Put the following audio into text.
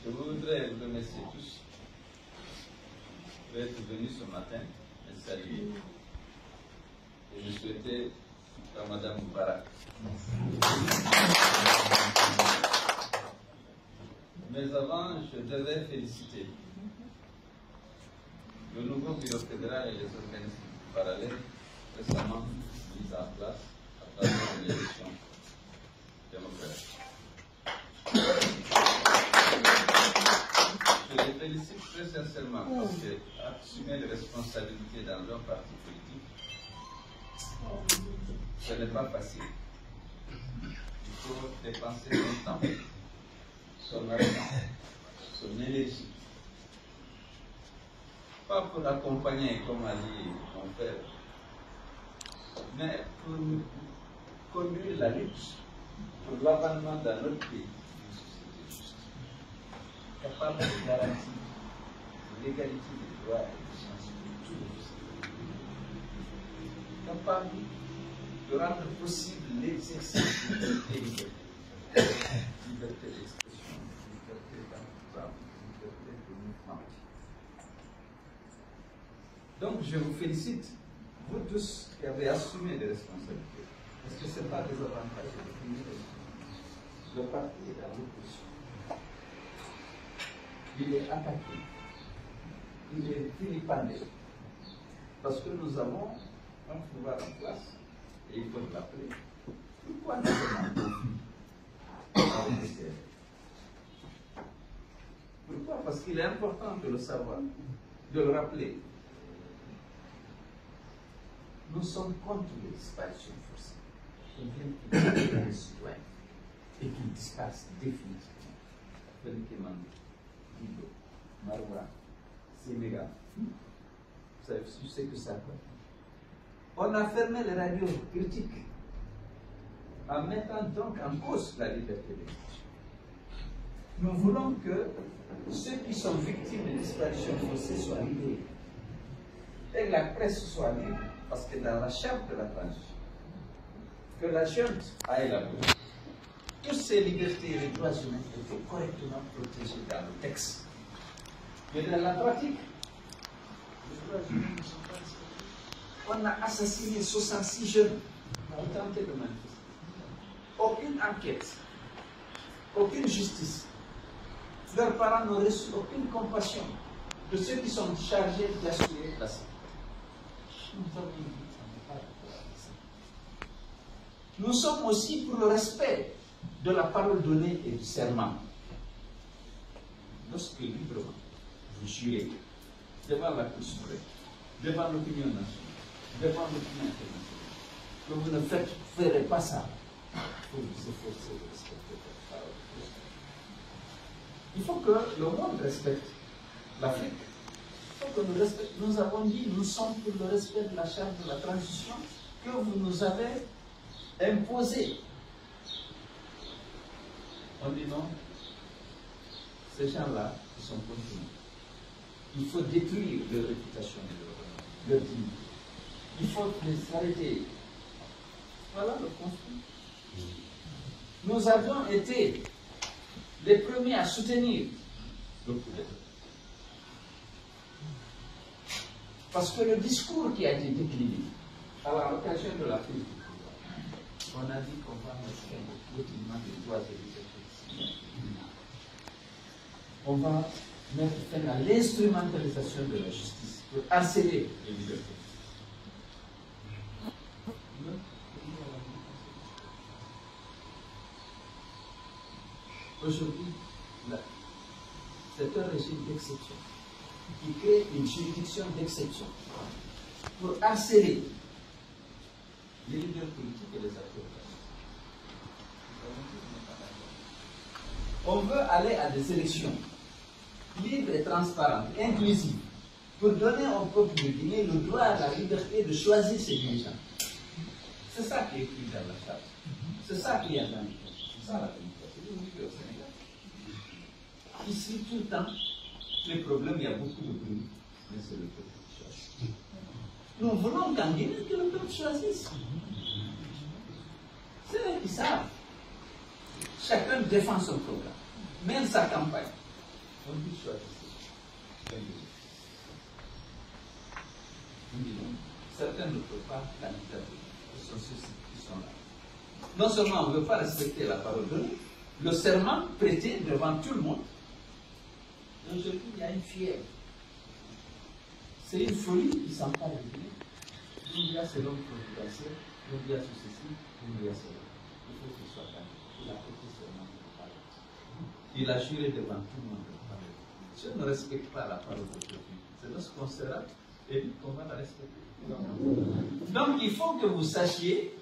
Je voudrais vous remercier tous d'être venus ce matin et saluer. Et je souhaitais à Madame Moubarak. Mais avant, je devais féliciter le nouveau bureau fédéral et les organismes parallèles récemment mis en place à travers l'élection démocratique. Je les félicite très sincèrement parce qu'assumer les responsabilités dans un parti politique, ce n'est pas facile. Il faut dépenser son temps, son argent, son énergie. Pas pour accompagner, comme a dit mon père, mais pour conduire la lutte pour l'avènement dans notre pays. Capable de garantir l'égalité des droits et des chances pour tous les citoyens. Capable de rendre possible l'exercice de liberté, liberté d'expression, liberté d'emploi, liberté de mouvement. Donc je vous félicite, vous tous qui avez assumé des responsabilités, parce que ce n'est pas des avantages de finir le parti est dans l'opposition. Il est attaqué, il est vilipendé, parce que nous avons un pouvoir en place, et il faut l'appeler. Pourquoi nous sommes en conflit? Pourquoi? Parce qu'il est important de le savoir, de le rappeler. Nous sommes contre les disparitions forcées. On vient de tuer les citoyens et qu'ils disparaissent définitivement. Felipe Mando, Guido, Maroua, Sénégal. Vous savez ce que ça fait? On a fermé les radios critiques en mettant donc en cause la liberté d'expression. Nous voulons que ceux qui sont victimes de disparitions forcées soient libérés et que la presse soit libre. Parce que dans la charte de la transition, que la junte a élaboré, toutes ces libertés et les droits humains étaient correctement protégés dans le texte. Mais dans la pratique, les droits humains ne sont pas respectés. On a assassiné 66 jeunes qui ont tenté de manifester. Aucune enquête, aucune justice. Leurs parents n'ont reçu aucune compassion de ceux qui sont chargés d'assurer la sécurité. Nous sommes aussi pour le respect de la parole donnée et du serment. Lorsque librement vous jurez devant la Cour suprême, devant l'opinion nationale, devant l'opinion internationale, que vous ne ferez pas ça, il faut vous efforcer de respecter votre parole. Il faut que le monde respecte l'Afrique. Il faut que nous respections. Nous avons dit, nous sommes pour le respect de la charte de la transition que vous nous avez imposée. On dit non, ces gens-là, ils sont continus. Il faut détruire leur réputation et leur dignité. Il faut les arrêter. Voilà le conflit. Nous avions été les premiers à soutenir le coup d'État. Parce que le discours qui a été décliné à l'occasion de la prise du pouvoir, on a dit qu'on va mettre l'autonomie des droits et libertés. On va mettre fin à l'instrumentalisation de la justice pour harceler les libertés. Aujourd'hui, c'est un régime d'exception qui crée une juridiction d'exception pour harceler les leaders politiques et les acteurs politiques. On veut aller à des élections libres et transparentes, inclusives, pour donner au peuple de Guinée le droit à la liberté de choisir ses dirigeants. C'est ça qui est écrit dans la charte. C'est ça qu'il y a dans le texte. C'est ça la démocratie. Vous vivez au Sénégal. Ici, tout le temps, les problèmes, il y a beaucoup de bruit, mais c'est le peuple qui choisit. Nous voulons qu'en Guinée, que le peuple choisisse. C'est eux qui savent. Chacun défend son programme, même sa campagne. On dit choisissez. On dit non. Certains ne peuvent pas candidater. Ce sont ceux-ci qui sont là. Non seulement on ne veut pas respecter la parole de Dieu, le serment prêté devant tout le monde. Aujourd'hui, il y a une fièvre. C'est une folie qui s'empare de Dieu. Il y a ce l'homme providentiel, il y a tout ceci, il y a cela. Il faut qu'il soit calme. Il a prêté serment de parole. Il a juré devant tout le monde de parole. Si on ne respecte pas la parole de Dieu, c'est lorsqu'on sera élu qu'on va la respecter. Donc il faut que vous sachiez